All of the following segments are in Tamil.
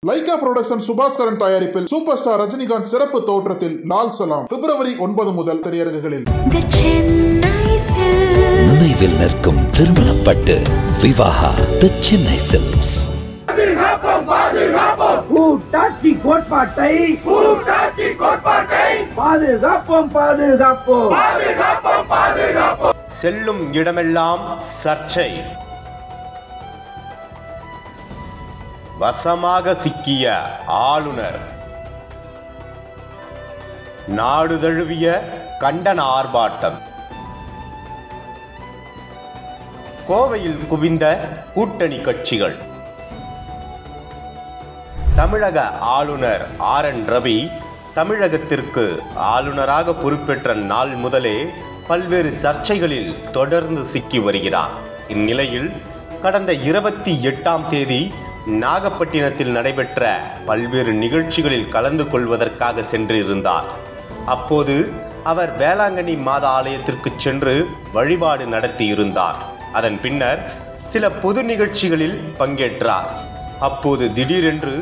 லைகா புரொடக்ஷன் சுபாஸ்கரன் தயாரிப்பில் சூப்பர் ஸ்டார் ரஜினிகாந்த் சிறப்பு தோற்றத்தில் லால் சலாம் பிப்ரவரி 9 முதல் திரையரங்குகளில். நினைவில் நிற்கும் திருமணப்பட்டு விவாஹா தி சென்னை சில்க்ஸ். கூட்டாட்சி கோட்பாட்டை பாதுகாப்போம் பாதுகாப்போம். செல்லும் இடமெல்லாம் சர்ச்சை. வசமாக சிக்கிய ஆளுநர். நாடு தழுவிய கண்டன ஆர்ப்பாட்டம். கோவையில் குவிந்த கூட்டணி கட்சிகள். தமிழக ஆளுநர் RN ரவி தமிழகத்திற்கு ஆளுநராக பொறுப்பேற்ற நாள் முதலே பல்வேறு சர்ச்சைகளில் தொடர்ந்து சிக்கி வருகிறார். இந்நிலையில் கடந்த 28ஆம் தேதி நாகப்பட்டினத்தில் நடைபெற்ற பல்வேறு நிகழ்ச்சிகளில் கலந்து கொள்வதற்காக சென்றிருந்தார். அப்போது அவர் வேளாங்கண்ணி மாத ஆலயத்திற்கு சென்று வழிபாடு நடத்தியிருந்தார். அதன் பின்னர் சில பொது நிகழ்ச்சிகளில் பங்கேற்றார். அப்போது திடீரென்று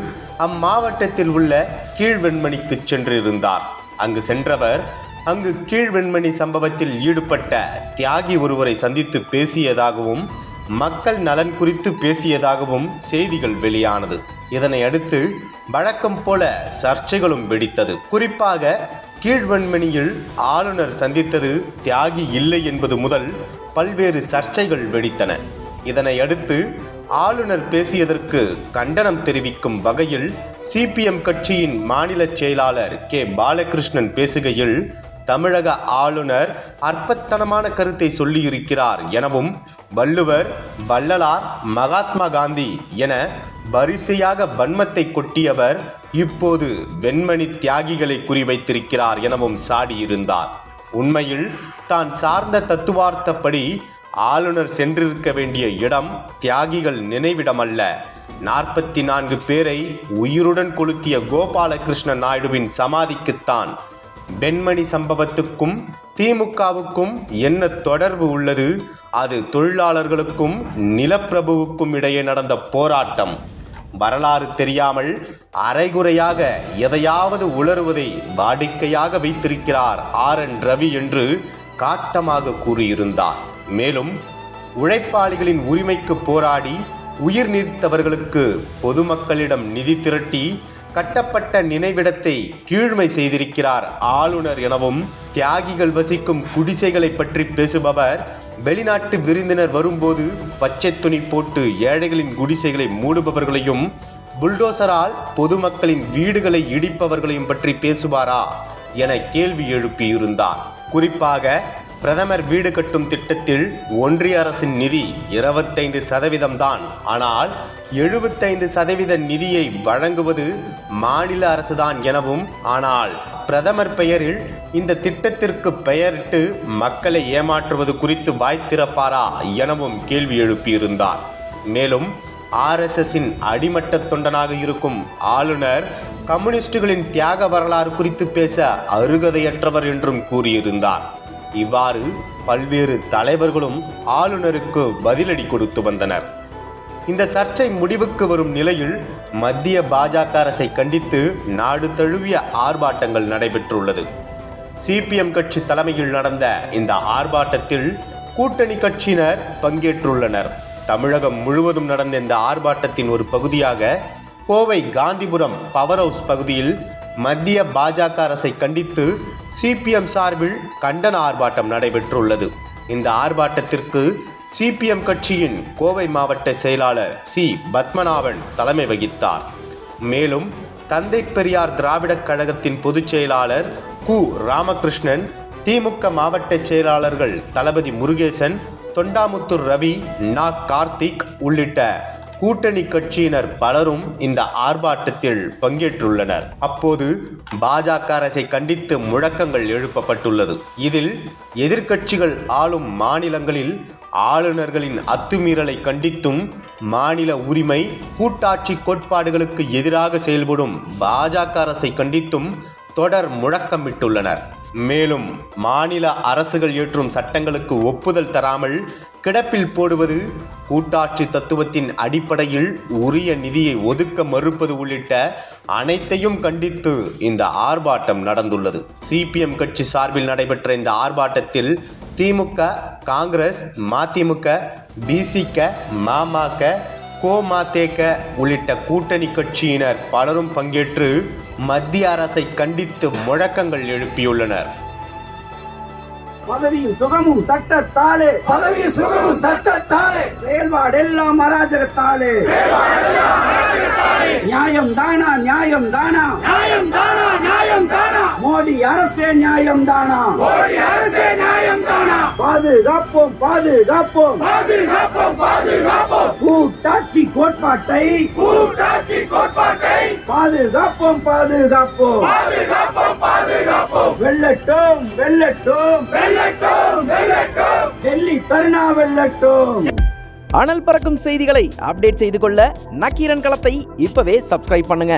அம்மாவட்டத்தில் உள்ள கீழ்வெண்மணிக்கு சென்றிருந்தார். அங்கு சென்றவர் அங்கு கீழ்வெண்மணி சம்பவத்தில் ஈடுபட்ட தியாகி ஒருவரை சந்தித்து பேசியதாகவும் மக்கள் நலன் குறித்து பேசியதாகவும் செய்திகள் வெளியானது. இதனை அடுத்து வழக்கம் போல சர்ச்சைகளும் வெடித்தது. குறிப்பாக கீழ்வெண்மணியில் ஆளுநர் சந்தித்தது தியாகி இல்லை என்பது முதல் பல்வேறு சர்ச்சைகள் வெடித்தன. இதனை அடுத்து ஆளுநர் பேசியதற்கு கண்டனம் தெரிவிக்கும் வகையில் CPM கட்சியின் மாநில செயலாளர் K. பாலகிருஷ்ணன் பேசுகையில் தமிழக ஆளுநர் அற்பத்தனமான கருத்தை சொல்லியிருக்கிறார் எனவும் வள்ளுவர், வள்ளலார், மகாத்மா காந்தி என வரிசையாக வன்மத்தை கொட்டியவர் இப்போது வெண்மணி தியாகிகளை குறிவைத்திருக்கிறார் எனவும் சாடியிருந்தார். உண்மையில் தான் சார்ந்த தத்துவார்த்தப்படி ஆளுநர் சென்றிருக்க வேண்டிய இடம் தியாகிகள் நினைவிடம் அல்ல, 44 பேரை உயிருடன் கொளுத்திய கோபாலகிருஷ்ண நாயுடுவின் சமாதிக்குத்தான். வெண்மணி சம்பவத்துக்கும் திமுகவுக்கும் என்ன தொடர்பு உள்ளது? அது தொழிலாளர்களுக்கும் நிலப்பிரபுவுக்கும் இடையே நடந்த போராட்டம். வரலாறு தெரியாமல் அரைகுறையாக எதையாவது உளறுவதை வாடிக்கையாக வைத்திருக்கிறார் RN ரவி என்று காட்டமாக கூறியிருந்தார். மேலும் உழைப்பாளிகளின் உரிமைக்கு போராடி உயிர் நீர்த்தவர்களுக்கு பொதுமக்களிடம் நிதி திரட்டி கட்டப்பட்ட நினைவிடத்தை கீழ்மை செய்திருக்கிறார் ஆளுநர் எனவும், தியாகிகள் வசிக்கும் குடிசைகளை பற்றி பேசுபவர் வெளிநாட்டு விருந்தினர் வரும்போது பச்சை துணி போட்டு ஏழைகளின் குடிசைகளை மூடுபவர்களையும் புல்டோசரால் பொதுமக்களின் வீடுகளை இடிப்பவர்களையும் பற்றி பேசுவாரா என கேள்வி எழுப்பியிருந்தார். குறிப்பாக பிரதமர் வீடு கட்டும் திட்டத்தில் ஒன்றிய அரசின் நிதி 25% தான். ஆனால் 75% நிதியை வழங்குவது மாநில அரசுதான் எனவும், ஆனால் பிரதமர் பெயரில் இந்த திட்டத்திற்கு பெயரிட்டு மக்களை ஏமாற்றுவது குறித்து வாய்த்திருப்பாரா எனவும் கேள்வி எழுப்பியிருந்தார். மேலும் RSSின் அடிமட்ட தொண்டனாக இருக்கும் ஆளுநர் கம்யூனிஸ்டுகளின் தியாக வரலாறு குறித்து பேச அருகதையற்றவர் என்றும் கூறியிருந்தார். இவ்வாறு பல்வேறு தலைவர்களும் ஆளுநருக்கு பதிலடி கொடுத்து வந்தனர். இந்த சர்ச்சை முடிவுக்கு வரும் நிலையில் மத்திய பாஜக அரசை கண்டித்து நாடு தழுவிய ஆர்ப்பாட்டங்கள் நடைபெற்றுள்ளது. CPM கட்சி தலைமையில் நடந்த இந்த ஆர்ப்பாட்டத்தில் கூட்டணி கட்சியினர் பங்கேற்றுள்ளனர். தமிழகம் முழுவதும் நடந்த இந்த ஆர்ப்பாட்டத்தின் ஒரு பகுதியாக கோவை காந்திபுரம் பவர் ஹவுஸ் பகுதியில் மத்திய பாஜக அரசை கண்டித்து CPM சார்பில் கண்டன ஆர்ப்பாட்டம் நடைபெற்றுள்ளது. இந்த ஆர்ப்பாட்டத்திற்கு CPM கட்சியின் கோவை மாவட்ட செயலாளர் C. பத்மநாபன் தலைமை வகித்தார். மேலும் தந்தை பெரியார் திராவிடக் கழகத்தின் பொதுச் செயலாளர் கு. ராமகிருஷ்ணன், திமுக மாவட்ட செயலாளர்கள் தளபதி முருகேசன், தொண்டாமுத்தூர் ரவி, நா. கார்த்திக் உள்ளிட்ட கூட்டணி கட்சியினர் பலரும் இந்த ஆர்ப்பாட்டத்தில் பங்கேற்றுள்ளனர். அப்போது பாஜக அரசை கண்டித்து முழக்கங்கள் எழுப்பப்பட்டுள்ளது. இதில் எதிர்க்கட்சிகள் ஆளும் மாநிலங்களில் ஆளுநர்களின் அத்துமீறலை கண்டித்தும், மாநில உரிமை கூட்டாட்சி கோட்பாடுகளுக்கு எதிராக செயல்படும் பாஜக அரசை கண்டித்தும் தொடர் முழக்கமிட்டுள்ளனர். மேலும் மாநில அரசுகள் இயற்றும் சட்டங்களுக்கு ஒப்புதல் தராமல் கிடப்பில் போடுவது, கூட்டாட்சி தத்துவத்தின் அடிப்படையில் உரிய நிதியை ஒதுக்க மறுப்பது உள்ளிட்ட அனைத்தையும் கண்டித்து இந்த ஆர்ப்பாட்டம் நடந்துள்ளது. சிபிஎம் கட்சி சார்பில் நடைபெற்ற இந்த ஆர்ப்பாட்டத்தில் திமுக, காங்கிரஸ், மதிமுக, பிசிக, மமக, கோமதேக உள்ளிட்ட கூட்டணி கட்சியினர் பலரும் பங்கேற்று மத்திய அரசை கண்டித்து முழக்கங்கள் எழுப்பியுள்ளனர். பதவியும் சுகமும் சட்டத்தாலே, பதவியும் சுகமும் சட்டத்தாலே, செயல்பாடெல்லாம் அராஜகத்தாலே, நியாயம் தானா, நியாயம் தானா, நியாயம் தானா, நியாயம் தானா, மோடி அரசே நியாயம் தானா, மோடி அரசே நியாயம் தானா, பாதுகாப்போம், பாதுகாப்போம், பாதுகாப்போம், பாதுகாப்போம், கூட்டாட்சி கோட்பாட்டை, கூட்டாட்சி கோட்பாட்டை, பாதுகாப்போம், பாதுகாப்போம், பாதுகாப்போம், பாதுகாப்போம், வெல்லட்டும், வெல்லட்டும், வெல்லட்டும், வெல்லட்டும், டெல்லி கருணா வெல்லட்டும். அனல் பறக்கும் செய்திகளை அப்டேட் செய்து கொள்ள நக்கீரன் களத்தை இப்பவே சப்ஸ்கிரைப் பண்ணுங்க.